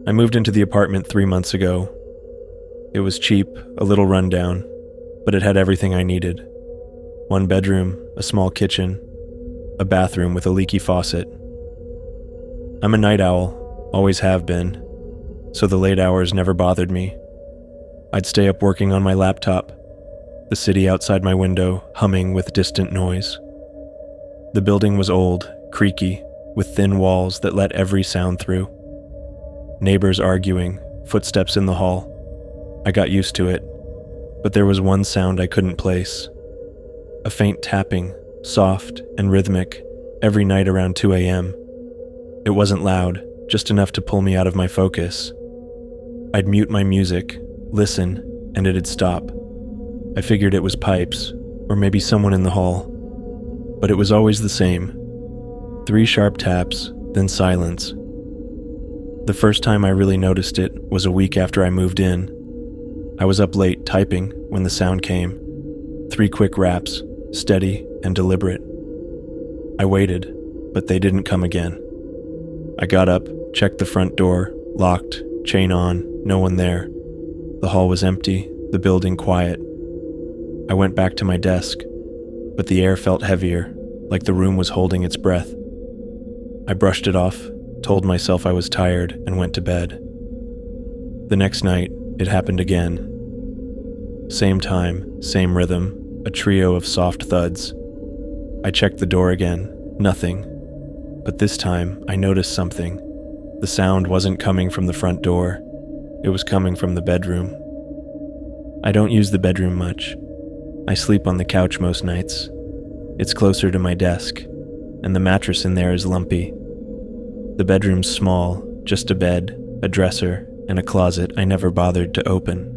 I moved into the apartment 3 months ago. It was cheap, a little rundown, but it had everything I needed. 1 bedroom, a small kitchen, a bathroom with a leaky faucet. I'm a night owl, always have been, so the late hours never bothered me. I'd stay up working on my laptop, the city outside my window humming with distant noise. The building was old, creaky, with thin walls that let every sound through. Neighbors arguing, footsteps in the hall. I got used to it, but there was one sound I couldn't place. A faint tapping, soft and rhythmic, every night around 2 a.m. It wasn't loud, just enough to pull me out of my focus. I'd mute my music, listen, and it'd stop. I figured it was pipes, or maybe someone in the hall. But it was always the same. 3 sharp taps, then silence. The first time I really noticed it was a week after I moved in. I was up late typing when the sound came. 3 quick raps, steady and deliberate. I waited, but they didn't come again. I got up, checked the front door, locked, chain on, no one there. The hall was empty, the building quiet. I went back to my desk, but the air felt heavier, like the room was holding its breath. I brushed it off, told myself I was tired, and went to bed. The next night, it happened again. Same time, same rhythm, a trio of soft thuds. I checked the door again, nothing. But this time, I noticed something. The sound wasn't coming from the front door. It was coming from the bedroom. I don't use the bedroom much. I sleep on the couch most nights. It's closer to my desk, and the mattress in there is lumpy. The bedroom's small, just a bed, a dresser, and a closet I never bothered to open.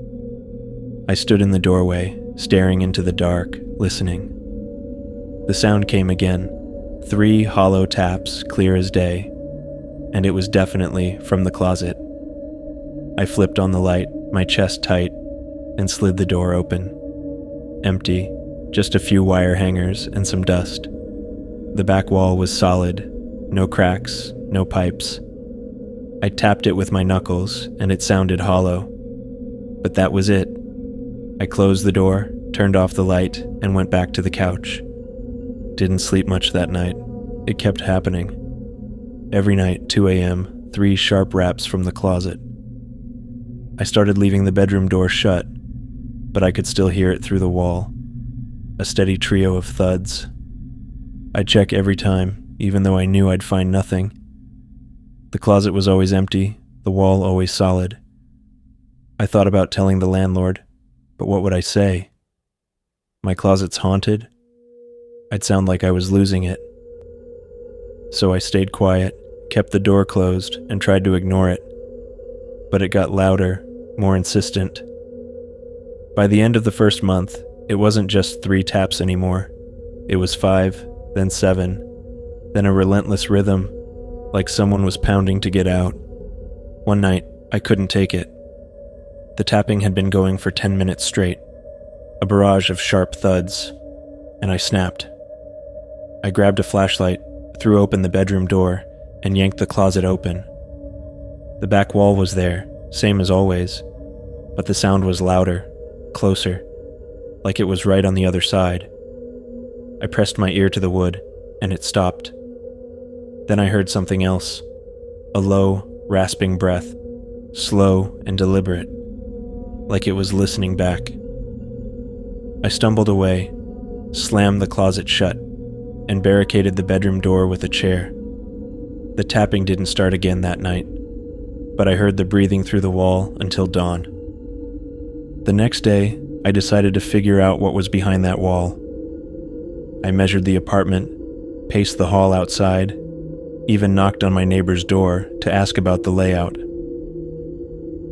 I stood in the doorway, staring into the dark, listening. The sound came again, 3 hollow taps, clear as day, and it was definitely from the closet. I flipped on the light, my chest tight, and slid the door open. Empty, just a few wire hangers and some dust. The back wall was solid, no cracks, no pipes. I tapped it with my knuckles, and it sounded hollow. But that was it. I closed the door, turned off the light, and went back to the couch. Didn't sleep much that night. It kept happening. Every night, 2 a.m., 3 sharp raps from the closet. I started leaving the bedroom door shut, but I could still hear it through the wall. A steady trio of thuds. I'd check every time, even though I knew I'd find nothing. The closet was always empty, the wall always solid. I thought about telling the landlord, but what would I say? My closet's haunted? I'd sound like I was losing it. So I stayed quiet, kept the door closed, and tried to ignore it. But it got louder, more insistent. By the end of the first month, it wasn't just 3 taps anymore. It was 5, then 7, then a relentless rhythm, like someone was pounding to get out. One night, I couldn't take it. The tapping had been going for 10 minutes straight, a barrage of sharp thuds, and I snapped. I grabbed a flashlight, threw open the bedroom door, and yanked the closet open. The back wall was there, same as always, but the sound was louder, closer, like it was right on the other side. I pressed my ear to the wood, and it stopped. Then I heard something else, a low, rasping breath, slow and deliberate, like it was listening back. I stumbled away, slammed the closet shut, and barricaded the bedroom door with a chair. The tapping didn't start again that night, but I heard the breathing through the wall until dawn. The next day, I decided to figure out what was behind that wall. I measured the apartment, paced the hall outside, even knocked on my neighbor's door to ask about the layout.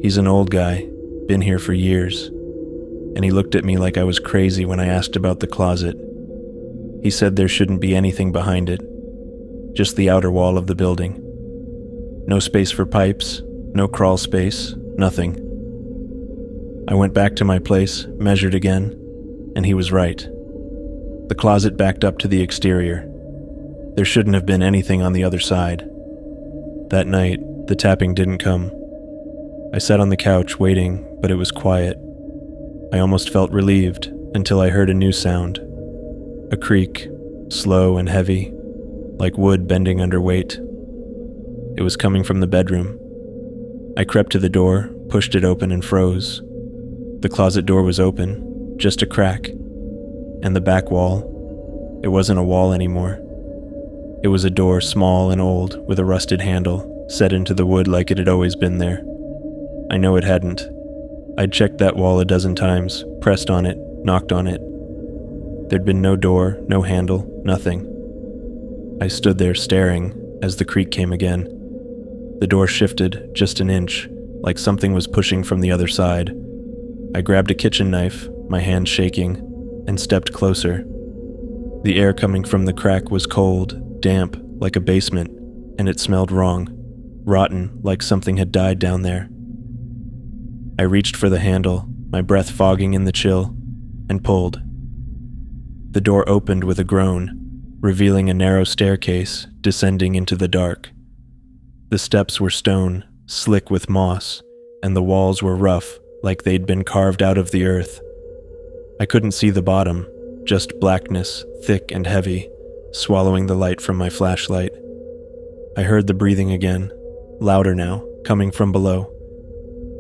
He's an old guy, been here for years, and he looked at me like I was crazy when I asked about the closet. He said there shouldn't be anything behind it, just the outer wall of the building. No space for pipes, no crawl space, nothing. I went back to my place, measured again, and he was right. The closet backed up to the exterior. There shouldn't have been anything on the other side. That night, the tapping didn't come, I sat on the couch waiting, but it was quiet. I almost felt relieved until I heard a new sound. A creak, slow and heavy, like wood bending under weight. It was coming from the bedroom. I crept to the door, pushed it open, and froze. The closet door was open, just a crack. And the back wall, it wasn't a wall anymore. It was a door, small and old, with a rusted handle, set into the wood like it had always been there. I know it hadn't. I'd checked that wall a dozen times, pressed on it, knocked on it. There'd been no door, no handle, nothing. I stood there staring as the creak came again. The door shifted just an inch, like something was pushing from the other side. I grabbed a kitchen knife, my hand shaking, and stepped closer. The air coming from the crack was cold, damp, like a basement, and it smelled wrong, rotten, like something had died down there. I reached for the handle, my breath fogging in the chill, and pulled. The door opened with a groan, revealing a narrow staircase descending into the dark. The steps were stone, slick with moss, and the walls were rough, like they'd been carved out of the earth. I couldn't see the bottom, just blackness, thick and heavy, swallowing the light from my flashlight. I heard the breathing again, louder now, coming from below.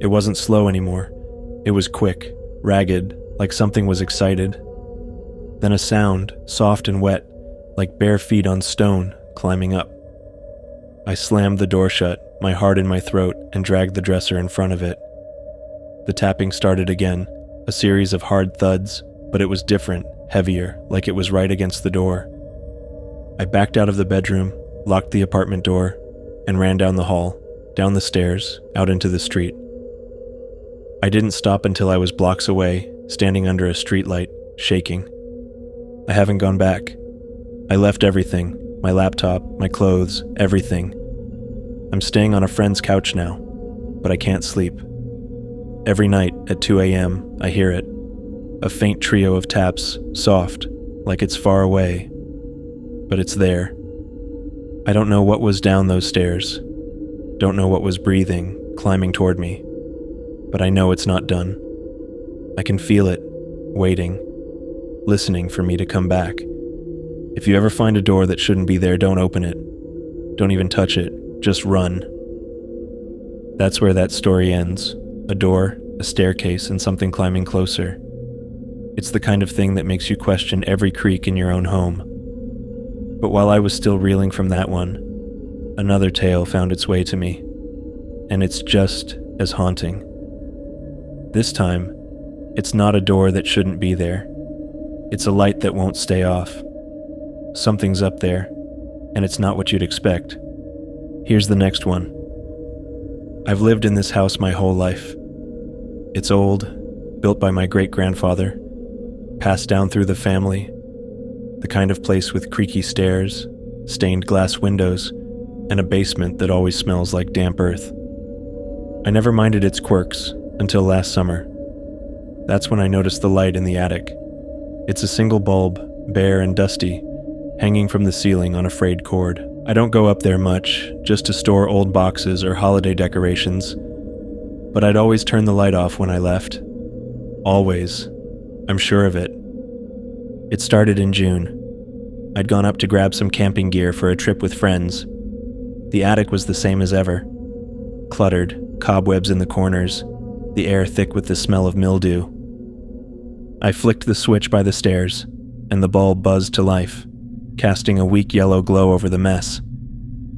It wasn't slow anymore. It was quick, ragged, like something was excited. Then a sound, soft and wet, like bare feet on stone, climbing up. I slammed the door shut, my heart in my throat, and dragged the dresser in front of it. The tapping started again, a series of hard thuds, but it was different, heavier, like it was right against the door. I backed out of the bedroom, locked the apartment door, and ran down the hall, down the stairs, out into the street. I didn't stop until I was blocks away, standing under a streetlight, shaking. I haven't gone back. I left everything, my laptop, my clothes, everything. I'm staying on a friend's couch now, but I can't sleep. Every night at 2 a.m., I hear it. A faint trio of taps, soft, like it's far away. But it's there. I don't know what was down those stairs. Don't know what was breathing, climbing toward me. But I know it's not done. I can feel it, waiting, listening for me to come back. If you ever find a door that shouldn't be there, don't open it. Don't even touch it. Just run. That's where that story ends. A door, a staircase, and something climbing closer. It's the kind of thing that makes you question every creak in your own home. But while I was still reeling from that one, another tale found its way to me. And it's just as haunting. This time, it's not a door that shouldn't be there. It's a light that won't stay off. Something's up there, and it's not what you'd expect. Here's the next one. I've lived in this house my whole life. It's old, built by my great-grandfather, passed down through the family, the kind of place with creaky stairs, stained glass windows, and a basement that always smells like damp earth. I never minded its quirks until last summer. That's when I noticed the light in the attic. It's a single bulb, bare and dusty, hanging from the ceiling on a frayed cord. I don't go up there much, just to store old boxes or holiday decorations, but I'd always turn the light off when I left. Always. I'm sure of it. It started in June. I'd gone up to grab some camping gear for a trip with friends. The attic was the same as ever. Cluttered, cobwebs in the corners, the air thick with the smell of mildew. I flicked the switch by the stairs, and the bulb buzzed to life, casting a weak yellow glow over the mess.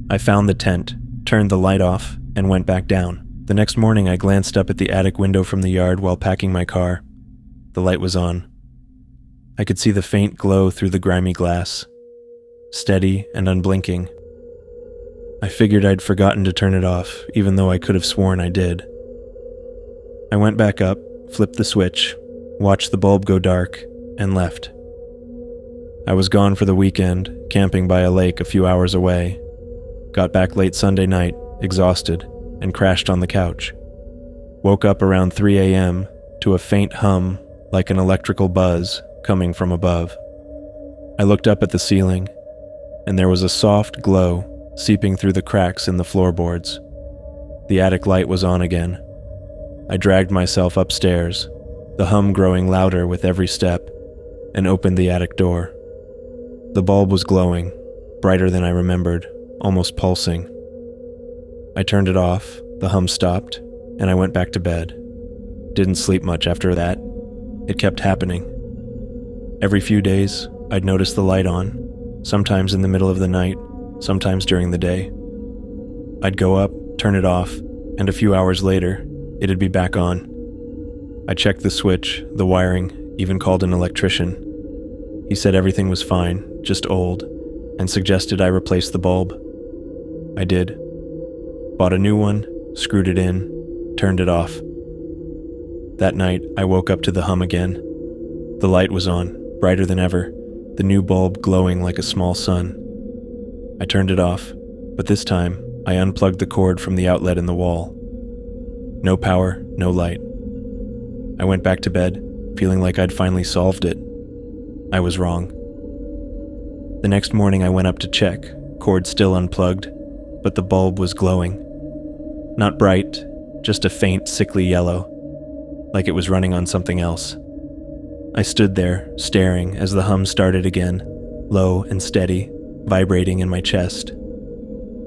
I found the tent, turned the light off, and went back down. The next morning I glanced up at the attic window from the yard while packing my car. The light was on. I could see the faint glow through the grimy glass, steady and unblinking. I figured I'd forgotten to turn it off, even though I could have sworn I did. I went back up, flipped the switch, watched the bulb go dark, and left. I was gone for the weekend, camping by a lake a few hours away. Got back late Sunday night, exhausted, and crashed on the couch. Woke up around 3 a.m. to a faint hum, like an electrical buzz, coming from above. I looked up at the ceiling, and there was a soft glow seeping through the cracks in the floorboards. The attic light was on again, I dragged myself upstairs, the hum growing louder with every step, and opened the attic door. The bulb was glowing, brighter than I remembered, almost pulsing. I turned it off, the hum stopped, and I went back to bed. Didn't sleep much after that. It kept happening. Every few days, I'd notice the light on, sometimes in the middle of the night, sometimes during the day. I'd go up, turn it off, and a few hours later, it'd be back on. I checked the switch, the wiring, even called an electrician. He said everything was fine, just old, and suggested I replace the bulb. I did. Bought a new one, screwed it in, turned it off. That night, I woke up to the hum again. The light was on, brighter than ever, the new bulb glowing like a small sun. I turned it off, but this time, I unplugged the cord from the outlet in the wall. No power, no light. I went back to bed, feeling like I'd finally solved it. I was wrong. The next morning I went up to check, cord still unplugged, but the bulb was glowing. Not bright, just a faint, sickly yellow, like it was running on something else. I stood there, staring as the hum started again, low and steady, vibrating in my chest.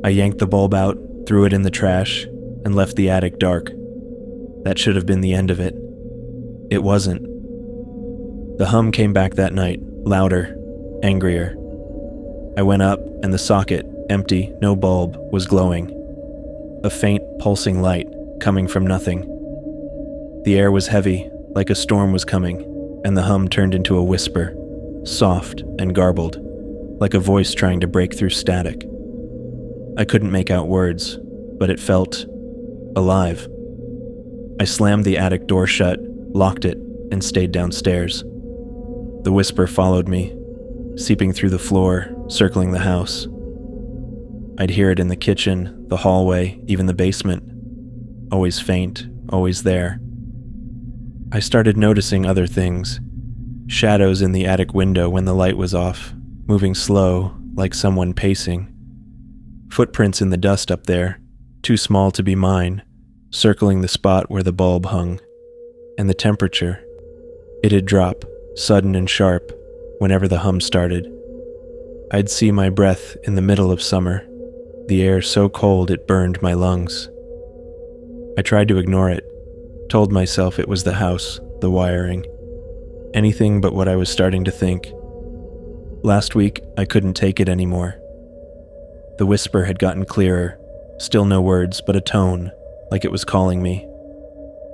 I yanked the bulb out, threw it in the trash, and left the attic dark. That should have been the end of it. It wasn't. The hum came back that night, louder, angrier. I went up, and the socket, empty, no bulb, was glowing. A faint, pulsing light, coming from nothing. The air was heavy, like a storm was coming, and the hum turned into a whisper, soft and garbled, like a voice trying to break through static. I couldn't make out words, but it felt alive. I slammed the attic door shut, locked it, and stayed downstairs. The whisper followed me, seeping through the floor, circling the house. I'd hear it in the kitchen, the hallway, even the basement. Always faint, always there. I started noticing other things. Shadows in the attic window when the light was off, moving slow, like someone pacing. Footprints in the dust up there, too small to be mine, circling the spot where the bulb hung. And the temperature. It'd drop, sudden and sharp, whenever the hum started. I'd see my breath in the middle of summer, the air so cold it burned my lungs. I tried to ignore it, told myself it was the house, the wiring, anything but what I was starting to think. Last week, I couldn't take it anymore. The whisper had gotten clearer, still no words, but a tone, like it was calling me.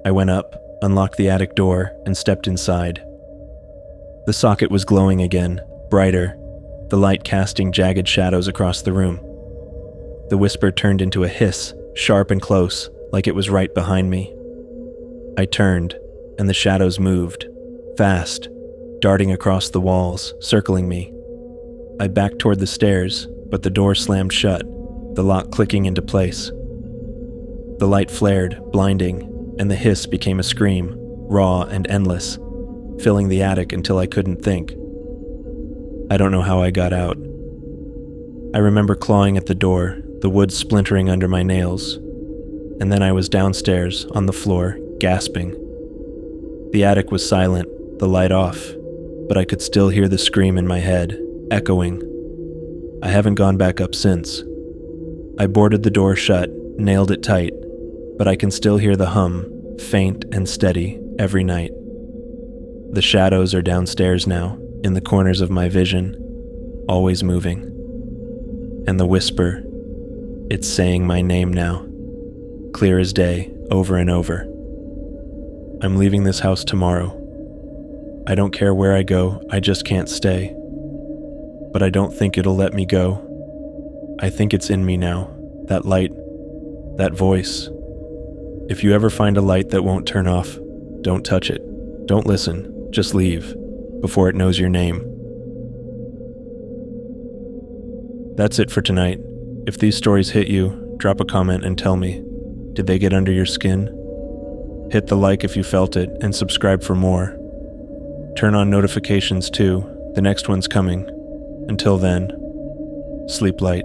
I went up, unlocked the attic door, and stepped inside. The socket was glowing again, brighter, the light casting jagged shadows across the room. The whisper turned into a hiss, sharp and close, like it was right behind me. I turned, and the shadows moved, fast, darting across the walls, circling me. I backed toward the stairs, but the door slammed shut, the lock clicking into place. The light flared, blinding, and the hiss became a scream, raw and endless, filling the attic until I couldn't think. I don't know how I got out. I remember clawing at the door, the wood splintering under my nails, and then I was downstairs, on the floor, gasping. The attic was silent, the light off, but I could still hear the scream in my head, echoing. I haven't gone back up since. I boarded the door shut, nailed it tight, but I can still hear the hum, faint and steady, every night. The shadows are downstairs now, in the corners of my vision, always moving. And the whisper, it's saying my name now, clear as day, over and over. I'm leaving this house tomorrow. I don't care where I go, I just can't stay. But I don't think it'll let me go. I think it's in me now, that light, that voice. If you ever find a light that won't turn off, don't touch it. Don't listen, just leave, before it knows your name. That's it for tonight. If these stories hit you, drop a comment and tell me. Did they get under your skin? Hit the like if you felt it, and subscribe for more. Turn on notifications too, the next one's coming. Until then, sleep light.